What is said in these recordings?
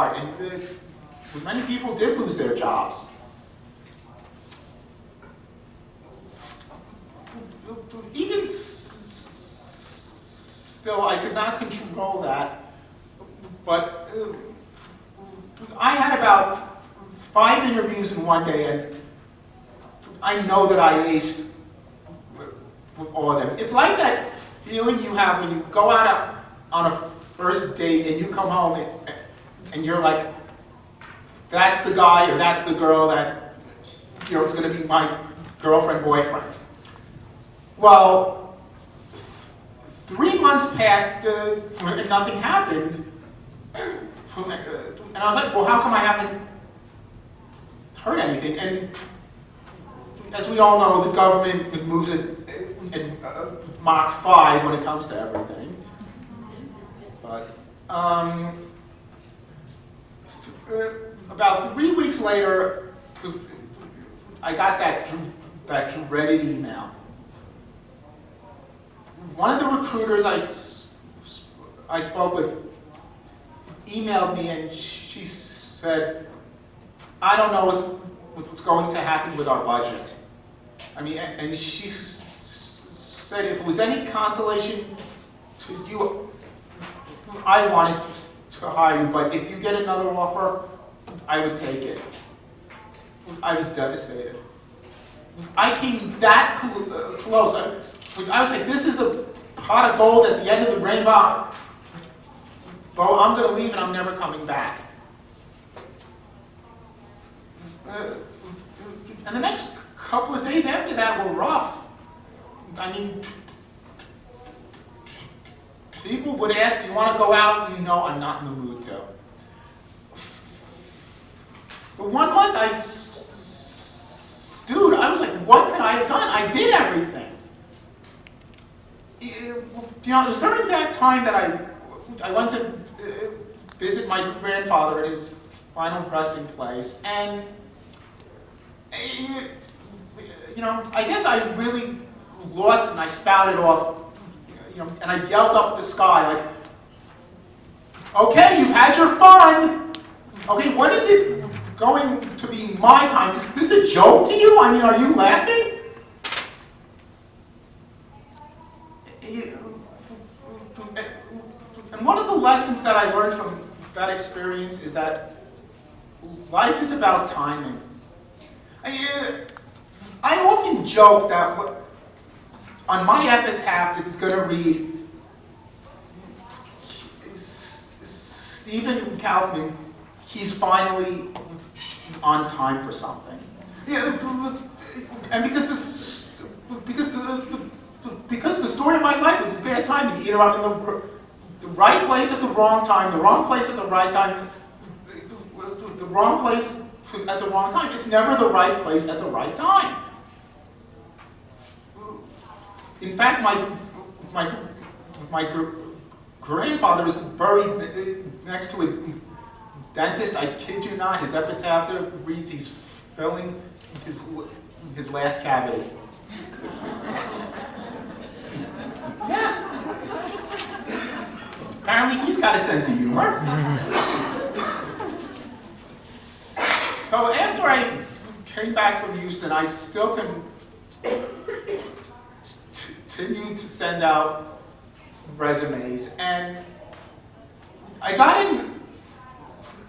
hard, and many people did lose their jobs. Even still, I could not control that, but I had about 5 interviews in one day, and I know that I aced with all of them. It's like that feeling you have when you go out on a first date and you come home and you're like, that's the guy or that's the girl that, is going to be my girlfriend, boyfriend. Well, 3 months passed and nothing happened. And I was like, well, how come I haven't heard anything? And as we all know, the government moves it in Mach 5 when it comes to everything. But about 3 weeks later, I got that dreaded email. One of the recruiters I spoke with emailed me, and she said, I don't know what's going to happen with our budget. I mean, and she said if it was any consolation to you, I wanted to hire you, but if you get another offer, I would take it. I was devastated. I came that close. I was like, this is the pot of gold at the end of the rainbow. Well, I'm going to leave and I'm never coming back. And the next couple of days after that were rough. I mean, people would ask, do you want to go out? And no, I'm not in the mood to. But 1 month I stewed. I was like, what could I have done? I did everything. It was during that time that I went to visit my grandfather at his final resting place, and I guess I really lost it, and I spouted off, and I yelled up at the sky like, "Okay, you've had your fun. Okay, when is it going to be my time? Is this a joke to you? I mean, are you laughing?" And one of the lessons that I learned from that experience is that life is about timing. I often joke that on my epitaph it's going to read, Stephen Kaufman, he's finally on time for something. And because the story of my life is bad timing. Either I'm in the right place at the wrong time, the wrong place at the right time, the wrong place at the wrong time. It's never the right place at the right time. In fact, my grandfather is buried next to a dentist. I kid you not. His epitaph reads, he's filling his last cavity. Yeah. Apparently he's got a sense of humor. So after I came back from Houston, I still continued to send out resumes, and I got an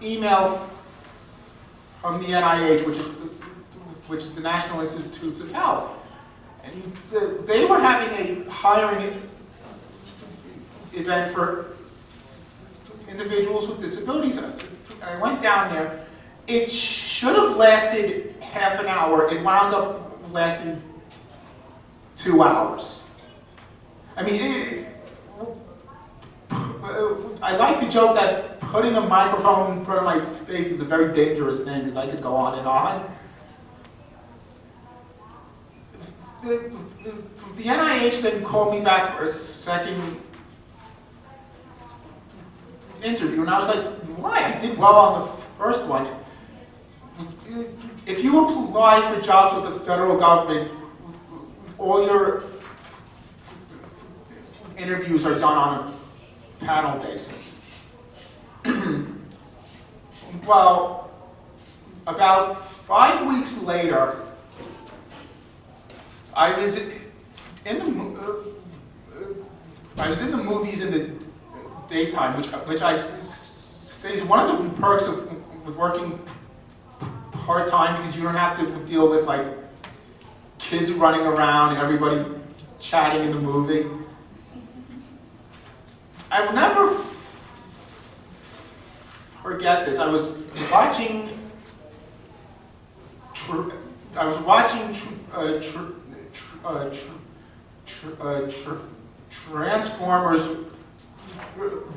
email from the NIH, which is the National Institutes of Health. And they were having a hiring event for individuals with disabilities. I went down there. It should have lasted half an hour. It wound up lasting 2 hours. I mean, I like to joke that putting a microphone in front of my face is a very dangerous thing, because I could go on and on. The NIH then called me back for a second interview, and I was like, why? I did well on the first one. If you apply for jobs with the federal government, all your interviews are done on a panel basis. Well, about 5 weeks later, I was in the movies in the daytime, which I say is one of the perks of working part-time, because you don't have to deal with like kids running around and everybody chatting in the movie. I will never forget this. I was watching Transformers: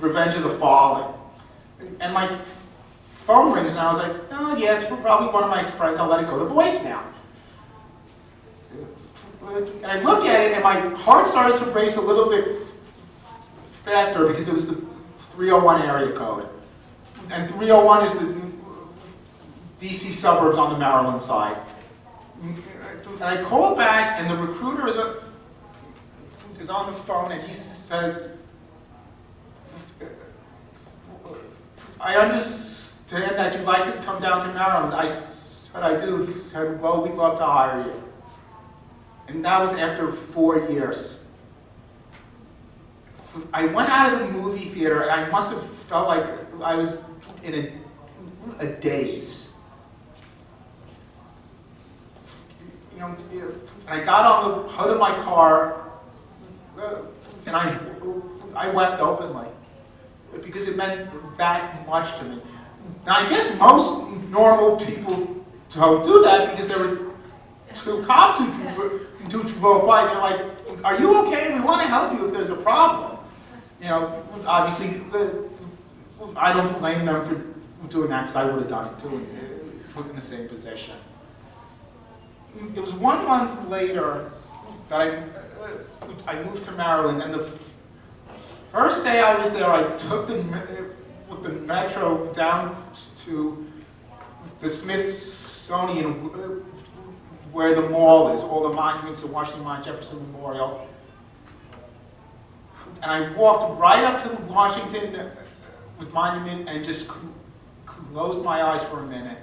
Revenge of the Fallen, and my phone rings, and I was like, oh yeah, it's probably one of my friends. I'll let it go to voicemail. And I look at it, and my heart started to race a little bit faster because it was the 301 area code. And 301 is the DC suburbs on the Maryland side. And I call back, and the recruiter is on the phone, and he says, I understand that you'd like to come down to Maryland. I said, I do. He said, well, we'd love to hire you. And that was after 4 years. I went out of the movie theater, and I must have felt like I was in a daze. And I got on the hood of my car, and I wept openly, because it meant that much to me. Now, I guess most normal people don't do that, because there were 2 cops who drove by. They're like, are you okay? We want to help you if there's a problem. Obviously, I don't blame them for doing that, because I would have done it too, in the same position. It was 1 month later that I moved to Maryland, and the first day I was there, I took the metro down to the Smithsonian, where the mall is, all the monuments, the Washington Monument, Jefferson Memorial. And I walked right up to the Washington Monument and just closed my eyes for a minute.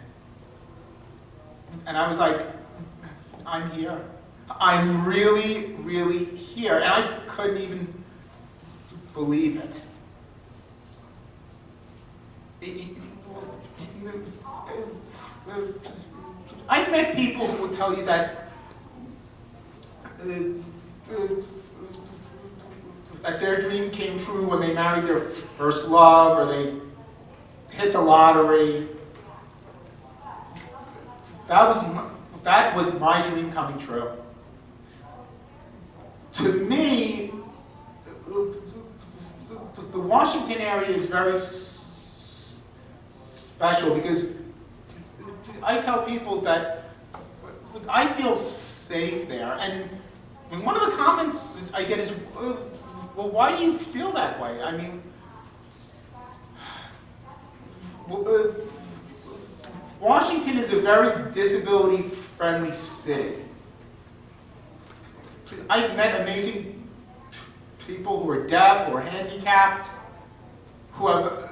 And I was like, I'm here. I'm really, really here. And I couldn't even believe it. I've met people who will tell you that that their dream came true when they married their first love, or they hit the lottery. That was my dream coming true. To me, the Washington area is very special, because I tell people that I feel safe there. And one of the comments I get is, well, why do you feel that way? I mean, Washington is a very disability-friendly city. I've met amazing people who are deaf, who are handicapped, who have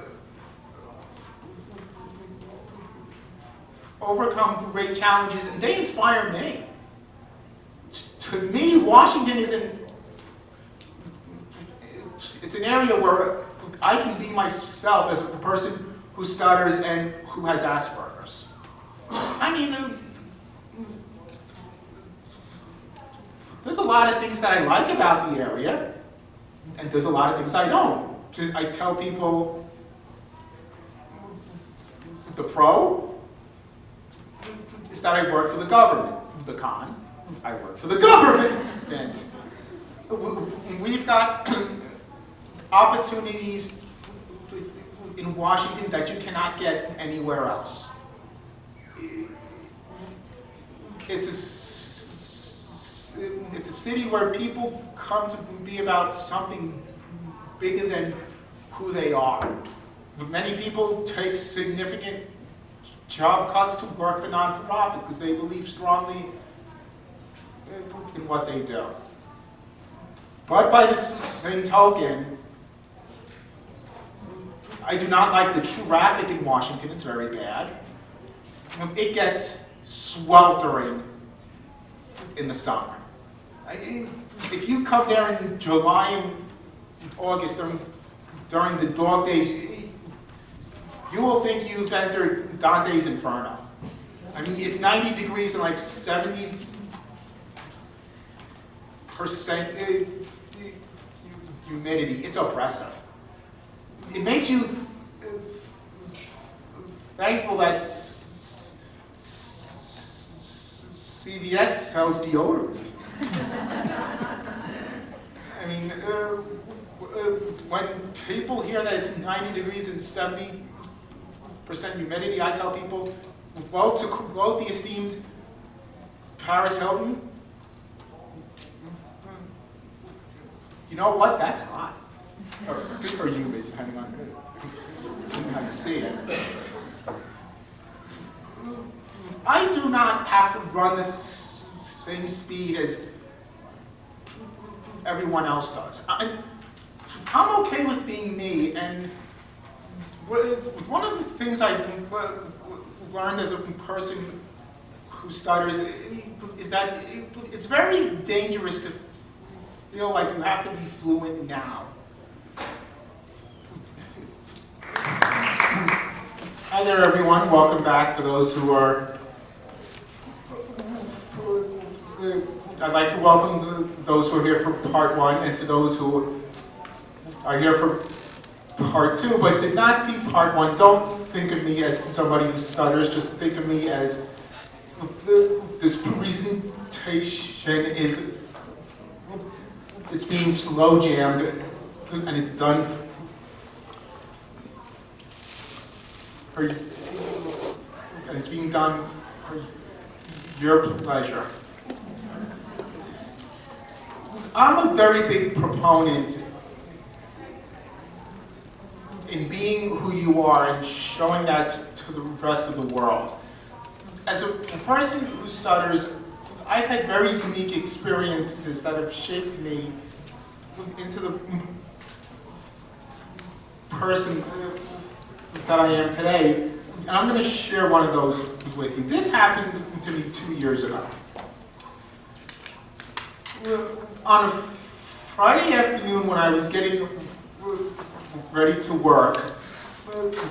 overcome great challenges, and they inspire me. To me, Washington it's an area where I can be myself as a person who stutters and who has Asperger's. I mean, there's a lot of things that I like about the area, and there's a lot of things I don't. I tell people, the pro is that I work for the government. The con, I work for the government. And we've got opportunities in Washington that you cannot get anywhere else. It's a city where people come to be about something bigger than who they are. Many people take significant job cuts to work for nonprofits because they believe strongly in what they do. But by the same token, I do not like the traffic in Washington. It's very bad. It gets sweltering in the summer. If you come there in July and August during the dog days, you will think you've entered Dante's Inferno. I mean, it's 90 degrees and like 70% humidity. It's oppressive. It makes you thankful that CVS sells deodorant. I mean, when people hear that it's 90 degrees and 70% humidity, I tell people, well, to quote the esteemed Paris Hilton, you know what, that's hot. Or humid, depending on how you see it. I do not have to run the same speed as everyone else does. I'm okay with being me, and one of the things I learned as a person who stutters is that it's very dangerous to feel like you have to be fluent now. Hi there, everyone. Welcome back. For those who are, I'd like to welcome those who are here for part one, and for those who are here for part two, but did not see part one, don't think of me as somebody who stutters. Just think of me as this presentation it's being slow jammed, and it's done and it's being done for your pleasure. I'm a very big proponent in being who you are and showing that to the rest of the world. As a person who stutters, I've had very unique experiences that have shaped me into the person that I am today, and I'm going to share one of those with you. This happened to me 2 years ago. On a Friday afternoon when I was getting ready to work,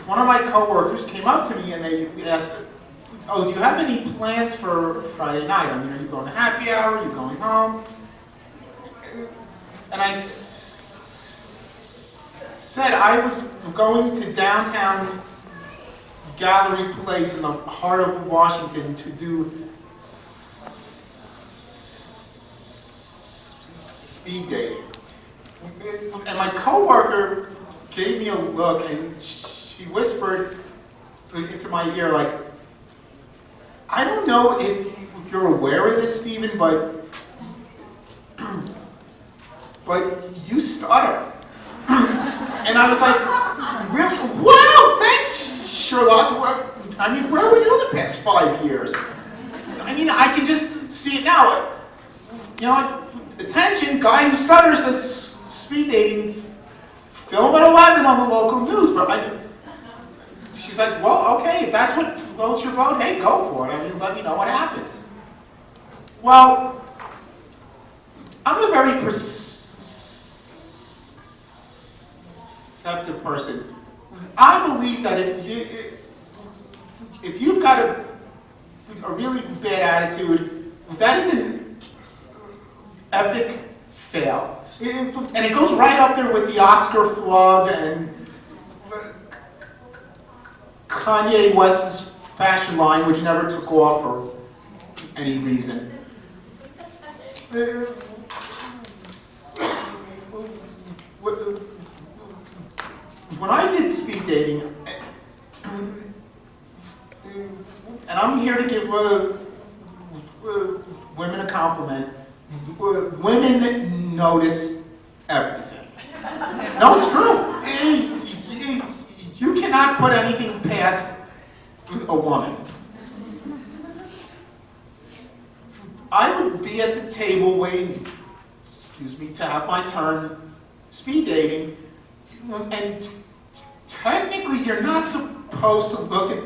one of my coworkers came up to me and they asked, "Oh, do you have any plans for Friday night? I mean, are you going to happy hour? Are you going home?" And I said I was going to downtown Gallery Place in the heart of Washington to do speed dating. And my coworker gave me a look and she whispered into my ear, like, "I don't know if you're aware of this, Stephen, but you stutter." And I was like, "Really? Wow, thanks, Sherlock. I mean, where were you the past 5 years? I mean, I can just see it now. You know, attention, guy who stutters does speed dating, film at 11 on the local news." But she's like, "Well, okay, if that's what floats your boat, hey, go for it. I mean, let me know what happens." Well, I'm a very perceptive person. I believe that if you've got a really bad attitude, that is an epic fail. And it goes right up there with the Oscar flub and Kanye West's fashion line, which never took off for any reason. When I did speed dating, and I'm here to give women a compliment, women notice everything. No, it's true. You cannot put anything past a woman. I would be at the table waiting, to have my turn speed dating, and technically you're not supposed to look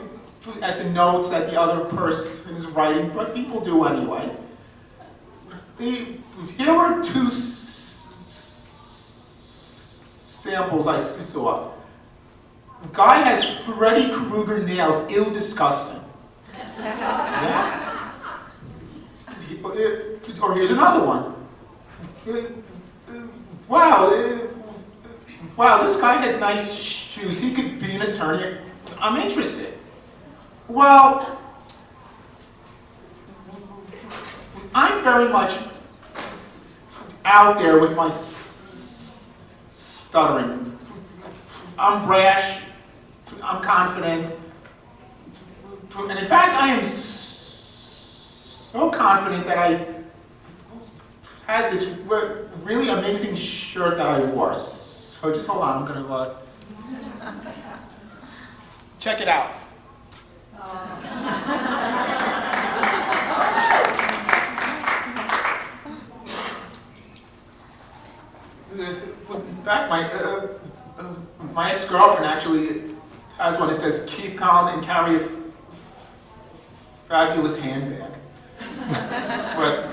at the notes that the other person is writing, but people do anyway. Here were two samples I saw. The guy has Freddy Krueger nails, ew, disgusting. Yeah? Or here's another one. Wow, this guy has nice shoes. He could be an attorney. I'm interested. Well, I'm very much out there with my stuttering. I'm brash. I'm confident. And in fact, I am so confident that I had this really amazing shirt that I wore. So just hold on, I'm going to check it out. In fact, my ex-girlfriend actually has one that says, "Keep calm and carry a fabulous handbag." But,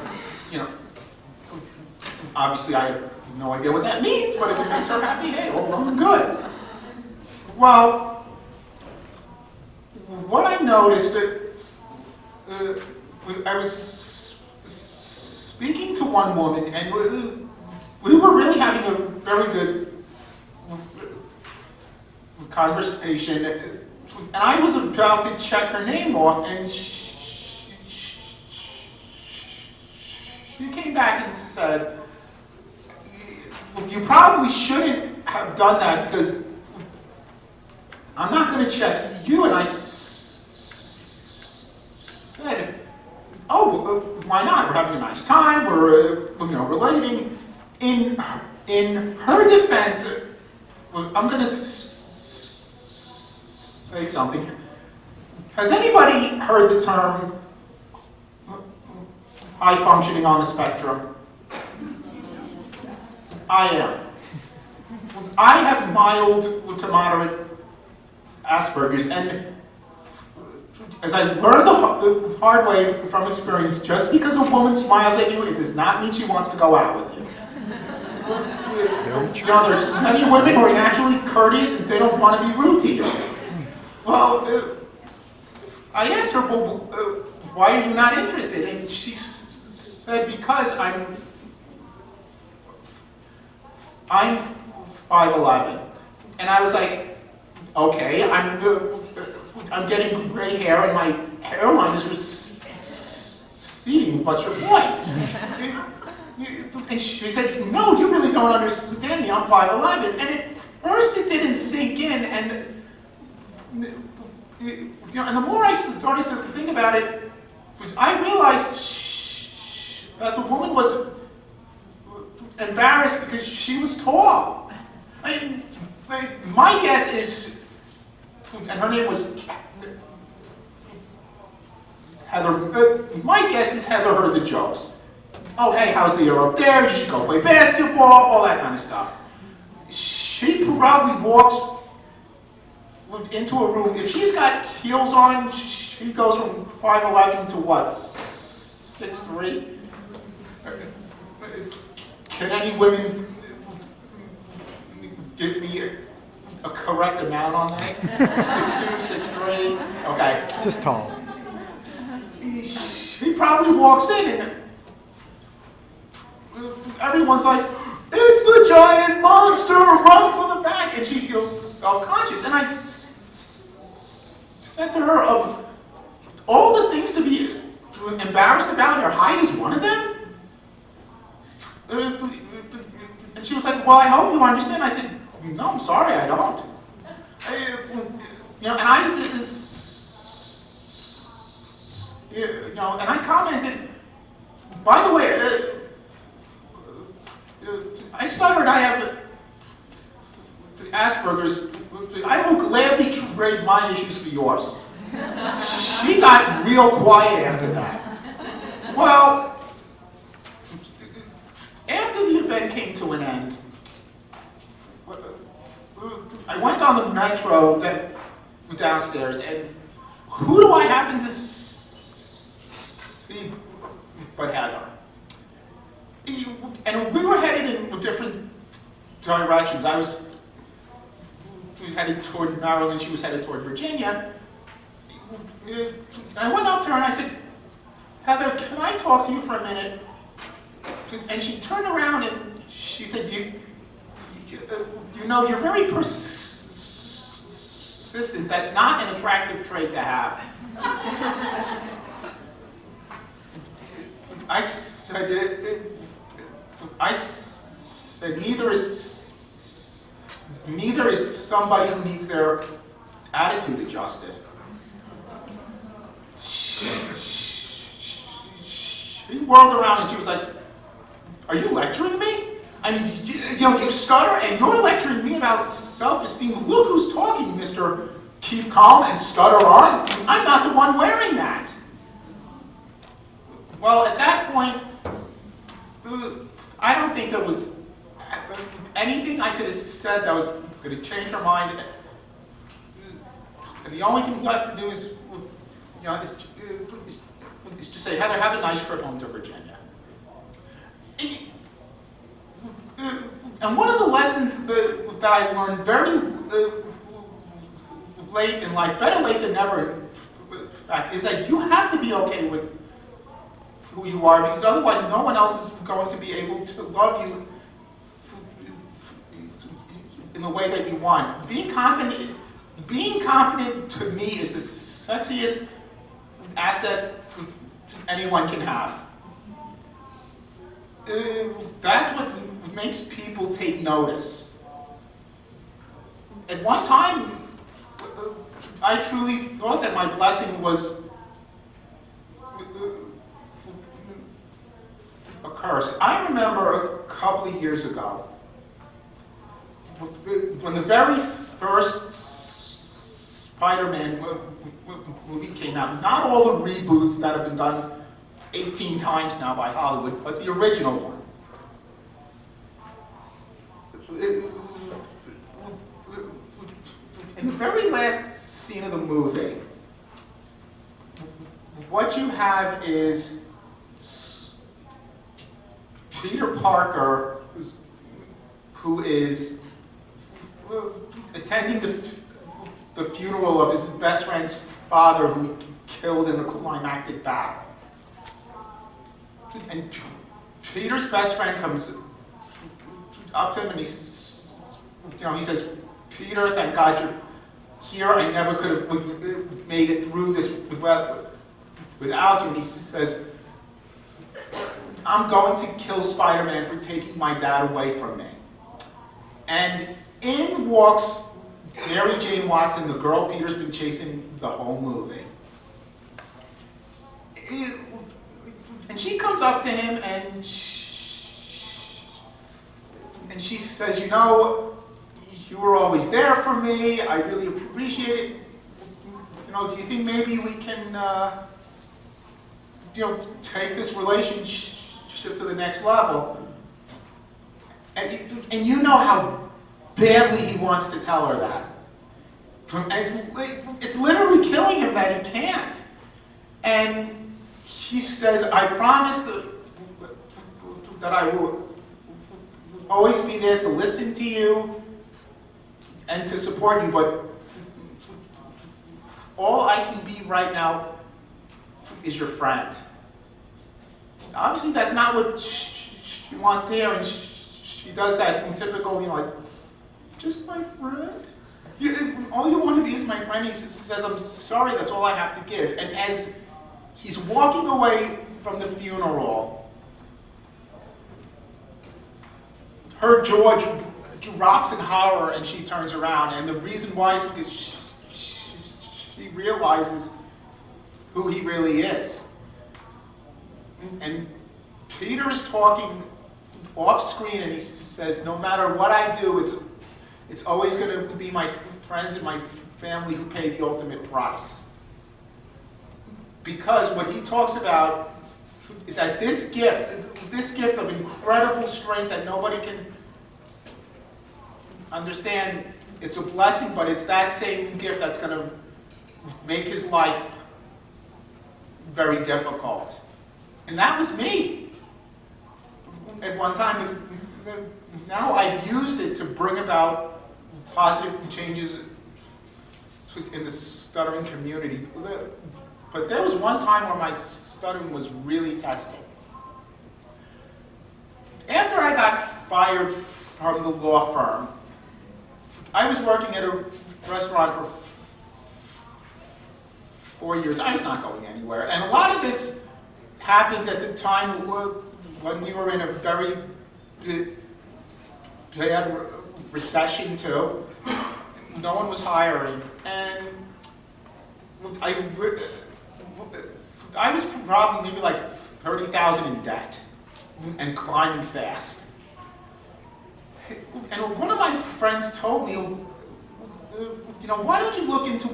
obviously I have no idea what that means, but if it makes her happy, hey, well, I'm good. Well, what I noticed, I was speaking to one woman, and we were really having a very good conversation, and I was about to check her name off, and she came back and said, "You probably shouldn't have done that because I'm not going to check you." And I said, "Oh, why not? We're having a nice time. We're relating." In her defense, I'm going to say something. Has anybody heard the term high functioning on the spectrum? I am. I have mild to moderate Asperger's, and as I learned the hard way from experience, just because a woman smiles at you, it does not mean she wants to go out with you. There's many women who are naturally courteous and they don't want to be rude to you. Well, I asked her, "Well, why are you not interested?" And she said, "Because I'm 5'11". And I was like, "Okay, I'm getting gray hair and my hairline is receding. What's your point?" And she said, "No, you really don't understand me. I'm 5'11". And at first it didn't sink in, and and the more I started to think about it, I realized that the woman was embarrassed because she was tall. My guess is, and her name was Heather. My guess is Heather heard the jokes. "Oh, hey, how's the air up there? You should go play basketball," all that kind of stuff. She probably walks into a room. If she's got heels on, she goes from 5'11" to what? 6'3"? Can any women give me a correct amount on that? 6'2", 6'3"? Okay. Just tall. She probably walks in and everyone's like, "It's the giant monster, run for the back," and she feels self-conscious. And I said to her, "Of all the things to be embarrassed about, your height is one of them?" And she was like, "Well, I hope you understand." I said, "No, I'm sorry, I don't." And I did this, and I commented, "By the way, I stuttered, I have Asperger's. I will gladly trade my issues for yours." She got real quiet after that. Well, after the event came to an end, I I went on the metro downstairs, and who do I happen to see but Heather? And we were headed in different directions. I was headed toward Maryland, she was headed toward Virginia. And I went up to her and I said, Heather, can I talk to you for a minute? And she turned around and she said, you know, you're very persistent. That's not an attractive trait to have. I said, neither is somebody who needs their attitude adjusted. She whirled around and she was like, are you lecturing me? I mean, you stutter and you're lecturing me about self-esteem. Look who's talking, Mr. Keep Calm and Stutter on. I'm not the one wearing that. Well, at that point, I don't think there was anything I could have said that was going to change her mind. And the only thing left to do is, is to say, Heather, have a nice trip home to Virginia. And one of the lessons that I learned very late in life, better late than never, in fact, is that you have to be okay with who you are, because otherwise no one else is going to be able to love you in the way that you want. Being confident to me is the sexiest asset anyone can have. That's what makes people take notice. At one time, I truly thought that my blessing was a curse. I remember a couple of years ago, when the very first Spider-Man movie came out, not all the reboots that have been done 18 times now by Hollywood, but the original one. In the very last scene of the movie, what you have is Peter Parker, who is attending the funeral of his best friend's father, who he killed in the climactic battle. And Peter's best friend comes up to him and he says, Peter, thank God you're here. I never could have made it through this without you. And he says, I'm going to kill Spider-Man for taking my dad away from me. And in walks Mary Jane Watson, the girl Peter's been chasing the whole movie. And she comes up to him and she says, you know, you were always there for me. I really appreciate it. You know, do you think maybe we can, take this relationship to the next level? And you know how badly he wants to tell her that. And it's literally killing him that he can't. And he says, I promise that I will always be there to listen to you and to support you, but all I can be right now is your friend. Obviously, that's not what she wants to hear, and she does that in typical, like, just my friend? All you want to be is my friend. He says, I'm sorry, that's all I have to give. And as he's walking away from the funeral, her jaw drops in horror and she turns around. And the reason why is because she realizes who he really is. And Peter is talking off screen and he says, no matter what I do, it's always going to be my friends and my family who pay the ultimate price. Because what he talks about is that this gift of incredible strength that nobody can understand, it's a blessing, but it's that same gift that's going to make his life very difficult. And that was me. At one time, now I've used it to bring about positive changes in the stuttering community. But there was one time where my stuttering was really tested. After I got fired from the law firm, I was working at a restaurant for 4 years. I was not going anywhere. And a lot of this happened at the time when we were in a very bad recession too. No one was hiring. And I was probably maybe like 30,000 in debt and climbing fast. And one of my friends told me, why don't you look into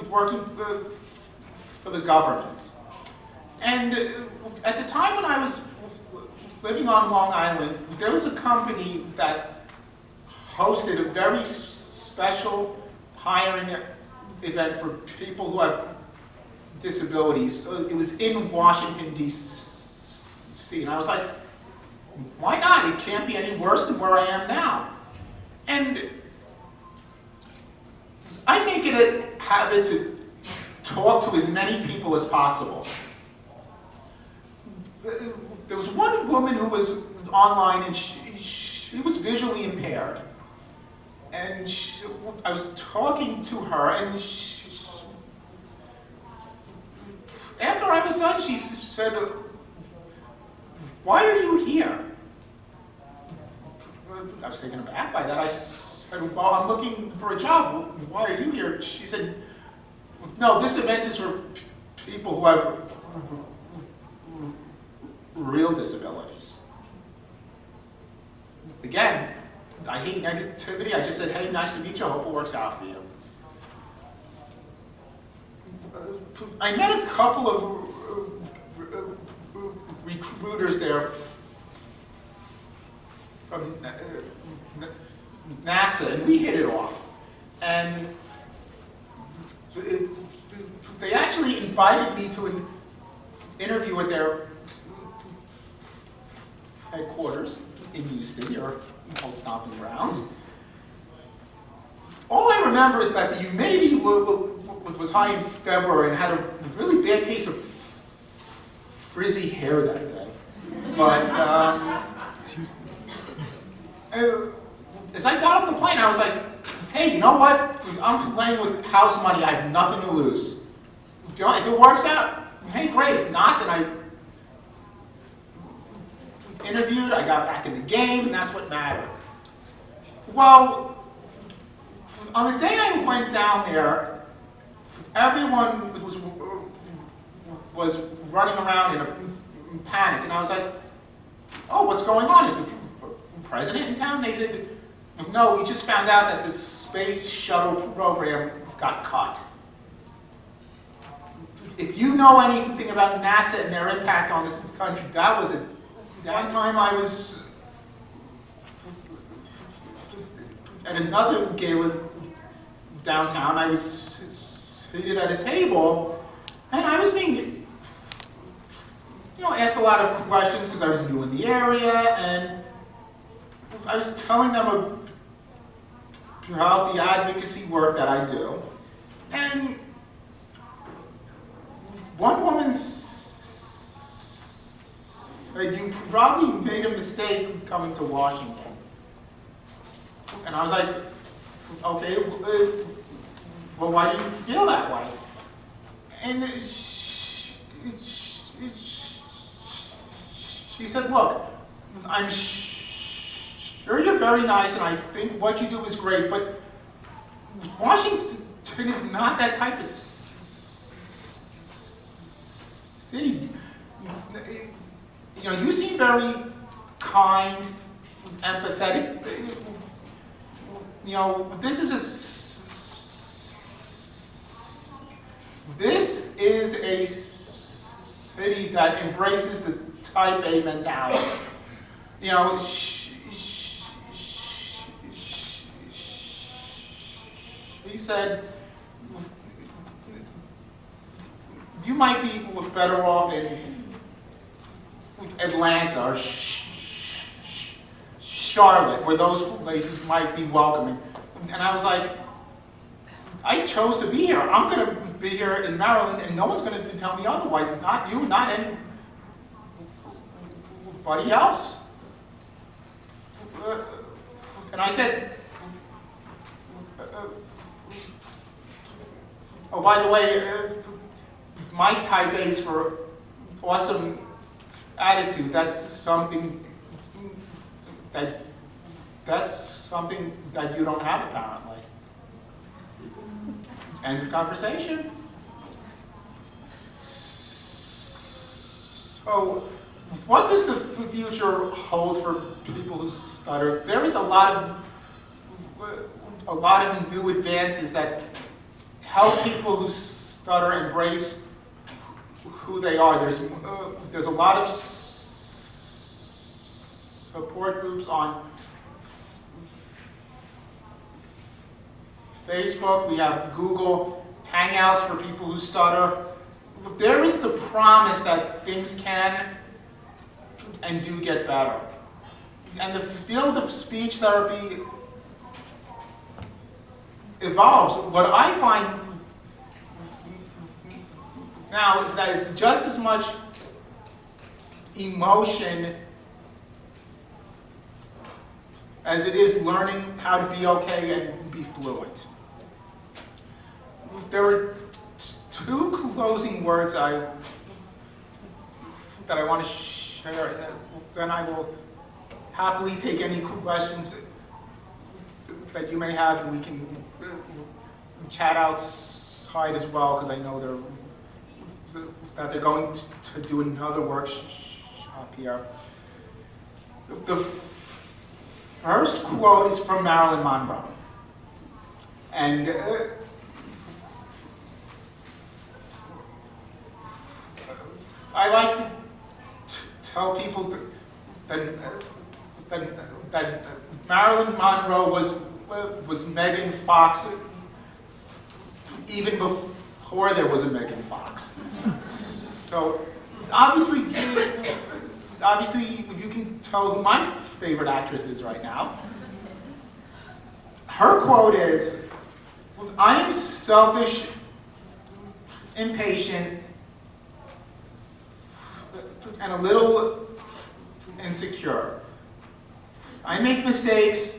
working for the government? And at the time when I was living on Long Island, there was a company that hosted a very special hiring event for people who have disabilities. It was in Washington, D.C. And I was like, why not? It can't be any worse than where I am now. And I make it a habit to talk to as many people as possible. There was one woman who was online, and she was visually impaired. And I was talking to her, and after I was done, she said, "Why are you here?" I was taken aback by that. I said, "Well, I'm looking for a job. Why are you here?" She said, "No, this event is for people who have real disabilities." Again, I hate negativity. I just said, "Hey, nice to meet you. I hope it works out for you." I met a couple of recruiters there from NASA, and we hit it off. And they actually invited me to an interview at their headquarters in Houston, your old stomping grounds. All I remember is that the humidity was high in February and had a really bad case of frizzy hair that day. But as I got off the plane, I was like, hey, you know what? I'm playing with house money. I have nothing to lose. If it works out, hey, great. If not, then I interviewed, I got back in the game, and that's what mattered. Well, on the day I went down there, everyone was running around in a panic, and I was like, oh, what's going on? Is the president in town? They said, no, we just found out that the space shuttle program got cut. If you know anything about NASA and their impact on this country, that was it. One time I was at another gala downtown. I was seated at a table, and I was being, asked a lot of questions because I was new in the area, and I was telling them about the advocacy work that I do. And one woman said, you probably made a mistake coming to Washington. And I was like, okay, well, why do you feel that way? And she said, look, I'm sure you're very nice, and I think what you do is great, but Washington is not that type of city. You seem very kind, empathetic. This is a city that embraces the type A mentality. he said, you might be better off in Atlanta or Charlotte, where those places might be welcoming. And I was like, I chose to be here. I'm going to be here in Maryland, and no one's going to tell me otherwise. Not you, not anybody else. And I said, oh, by the way, my type A is for awesome attitude. That's something that you don't have, apparently. End of conversation. So, what does the future hold for people who stutter? There is a lot of new advances that help people who stutter embrace who they are. There's a lot of support groups on Facebook. We have Google Hangouts for people who stutter. There is the promise that things can and do get better. And the field of speech therapy evolves. What I find now is that it's just as much emotion as it is learning how to be okay and be fluent. There are two closing words that I want to share, and then I will happily take any questions that you may have, and we can chat outside as well, because I know that they're going to do another workshop here. The first quote is from Marilyn Monroe, and I like to tell people that Marilyn Monroe was Megan Fox even before there was a Megan Fox. So obviously you can tell who my favorite actress is right now. Her quote is, "I am selfish, impatient, and a little insecure. I make mistakes,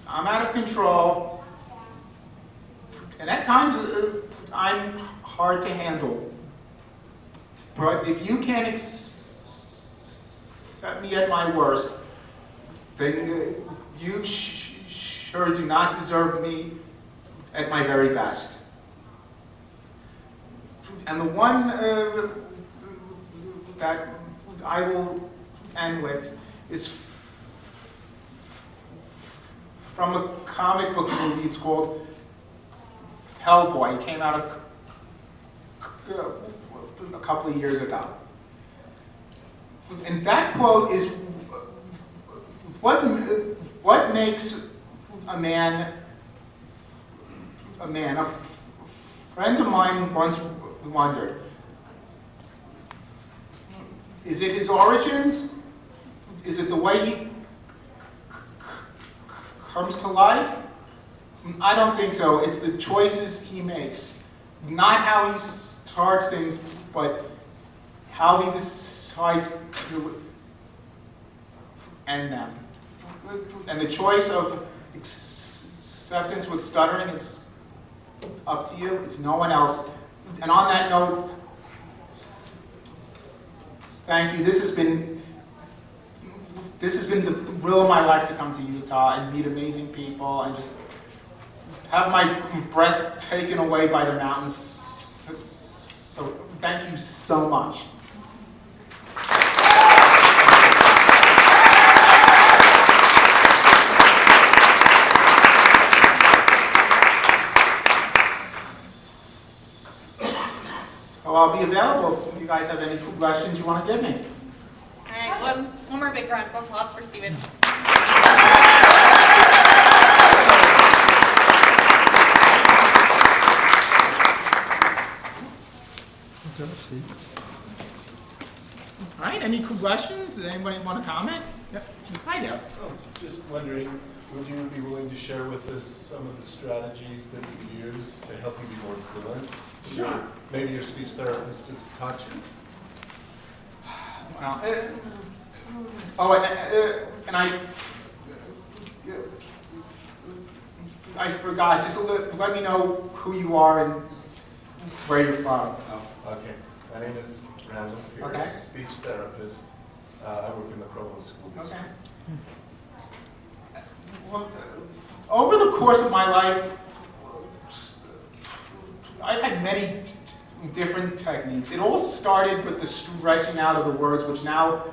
I'm out of control, and at times I'm hard to handle. But if you can't accept me at my worst, then you sure do not deserve me at my very best." And the one that I will end with is from a comic book movie. It's called Hellboy. It came out a couple of years ago. And that quote is, what makes a man a man? A friend of mine once wondered, is it his origins? Is it the way he comes to life? I don't think so. It's the choices he makes. Not how he starts things, but how he decides to end them. And the choice of acceptance with stuttering is up to you. It's no one else. And on that note, thank you. This has been the thrill of my life to come to Utah and meet amazing people and just have my breath taken away by the mountains. So thank you so much. So I'll be available if you guys have any questions you want to give me. All right, one more big round of applause for Steven. All right, any questions? Does anybody want to comment? Yep. Hi there. Oh, just wondering, would you be willing to share with us some of the strategies that you use to help you be more fluent? Sure. Maybe your speech therapist has taught you. Well, and I forgot. Just let me know who you are and where you're from. Oh, okay. My name is Randall Pierce, Okay. speech therapist. I work in the Provo School District. Okay. Well, over the course of my life, I've had many different techniques. It all started with the stretching out of the words, which now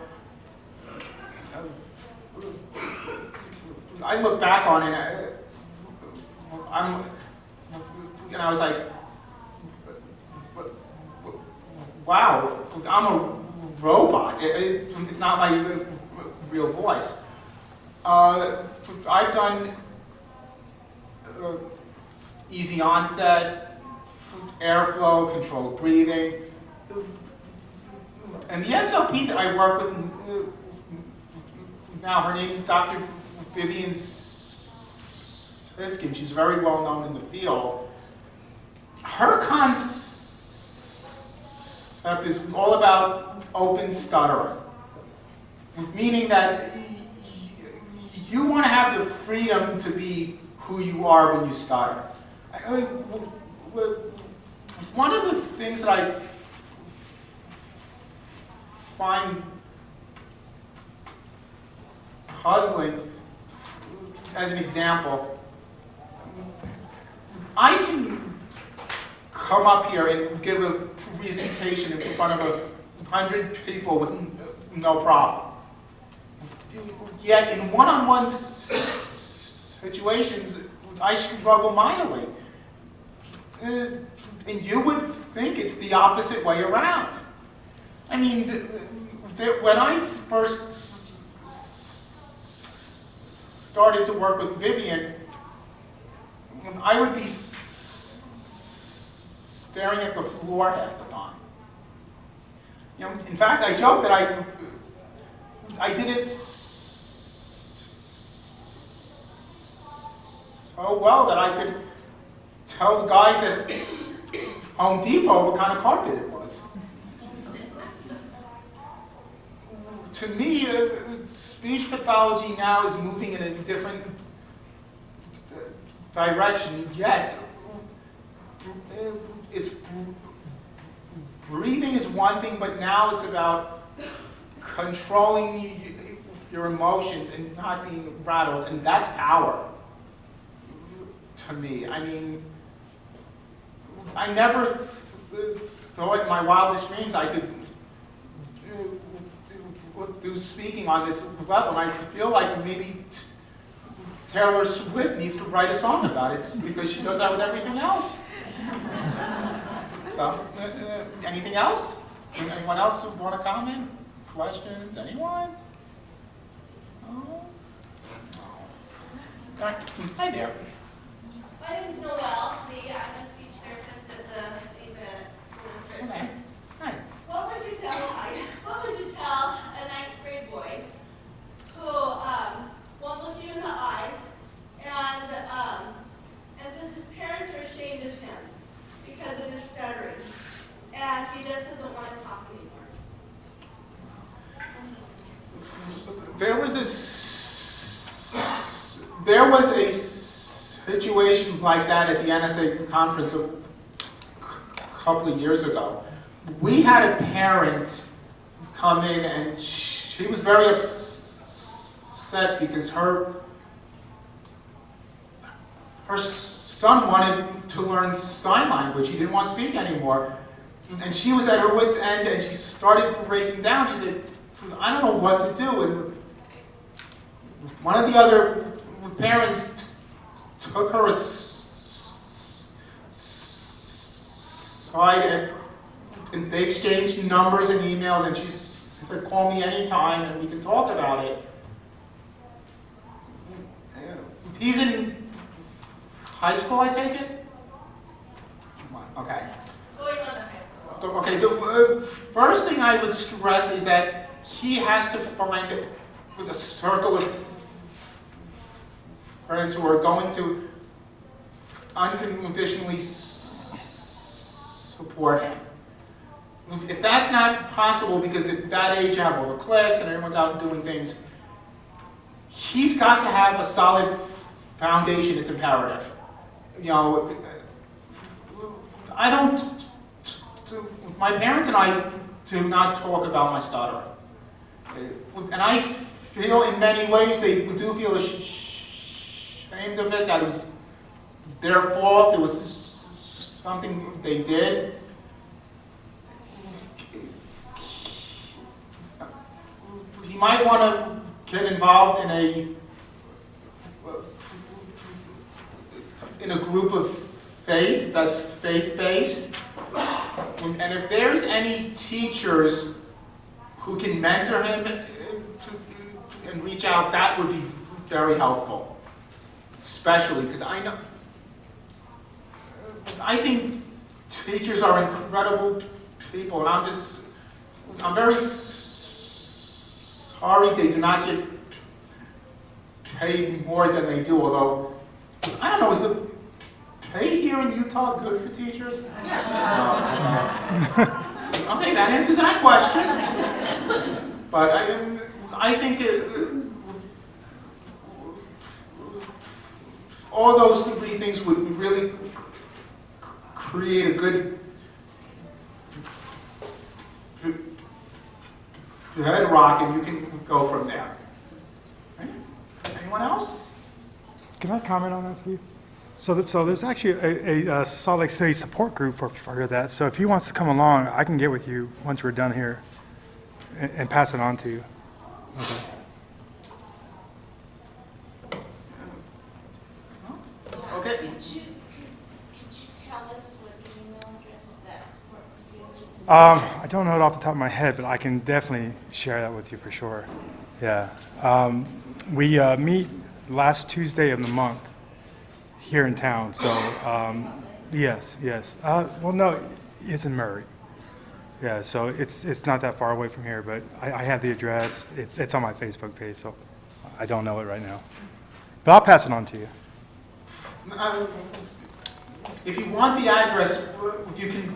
I look back on and I was like, wow, I'm a robot. It's not my real voice. I've done easy onset, airflow, controlled breathing. And the SLP that I work with now, her name is Dr. Vivian Siskin. She's very well known in the field. Her concept is all about open stuttering, meaning that you want to have the freedom to be who you are when you stutter. One of the things that I find puzzling, as an example, I can come up here and give a presentation in front of 100 people with no problem. Yet in one-on-one situations, I struggle mightily. And you would think it's the opposite way around. I mean, when I first started to work with Vivian, I would be staring at the floor half the time. You know, in fact, I joke that I did it so well that I could tell the guys at Home Depot what kind of carpet it was. To me, speech pathology now is moving in a different direction. Yes, it's breathing is one thing, but now it's about controlling your emotions and not being rattled, and that's power to me. I mean, I never thought in my wildest dreams I could do speaking on this level, and I feel like maybe Taylor Swift needs to write a song about it because she does that with everything else. So, anything else? Anyone else want to comment? Questions? Anyone? No? No. Hi there. My name is Noelle. I'm a speech therapist at the School District. Okay. Hi. What would you tell a ninth grade boy who won't look you in the eye and says his parents are ashamed of him because of his stuttering, and he just doesn't want to talk anymore? There was a situation like that at the NSA conference a couple of years ago. We had a parent come in, and she was very upset because her son wanted to learn sign language. He didn't want to speak anymore. And she was at her wit's end, and she started breaking down. She said, I don't know what to do. And one of the other parents took her aside, and they exchanged numbers and emails, and she said, call me anytime and we can talk about it. He's in high school, I take it? Okay. Going on to high school. Okay, the first thing I would stress is that he has to find with a circle of friends who are going to unconditionally support him. If that's not possible, because at that age you have all the cliques and everyone's out doing things, he's got to have a solid foundation. It's imperative. You know, I don't. My parents and I do not talk about my stuttering, and I feel in many ways they do feel ashamed of it. That it was their fault. It was something they did. He might want to get involved in a group of faith that's faith-based. And if there's any teachers who can mentor him and reach out, that would be very helpful. Especially because I think teachers are incredible people, and I'm very sorry they do not get paid more than they do, although, I don't know, is the pay here in Utah good for teachers? No. Okay, that answers that question. But I think all those three things would really create a good bedrock, and you can go from there. Right? Anyone else? Can I comment on that, Steve? So there's actually a Salt Lake City support group for that. So if he wants to come along, I can get with you once we're done here and pass it on to you. Okay. Okay. Could you tell us what the email address of that support group is? I don't know it off the top of my head, but I can definitely share that with you for sure. Yeah. We meet last Tuesday of the month here in town. So yes. Well, no, it's in Murray. Yeah. So it's not that far away from here, but I have the address. It's on my Facebook page, so I don't know it right now. But I'll pass it on to you. If you want the address, you can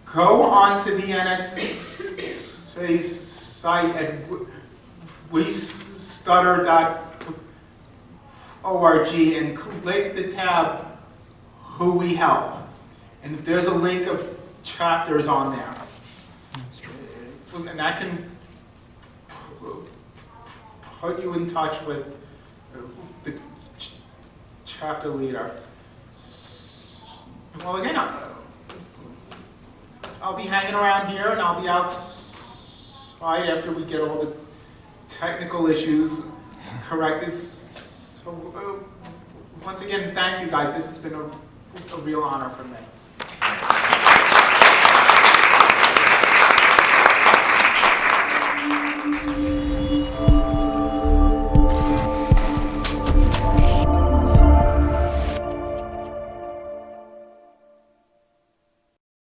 go onto the NSA site at westutter.org and click the tab Who We Help. And there's a link of chapters on there. And that can put you in touch with the chapter leader. Well, again, I'll be hanging around here, and I'll be outside after we get all the technical issues corrected. So, once again, thank you guys. This has been a real honor for me.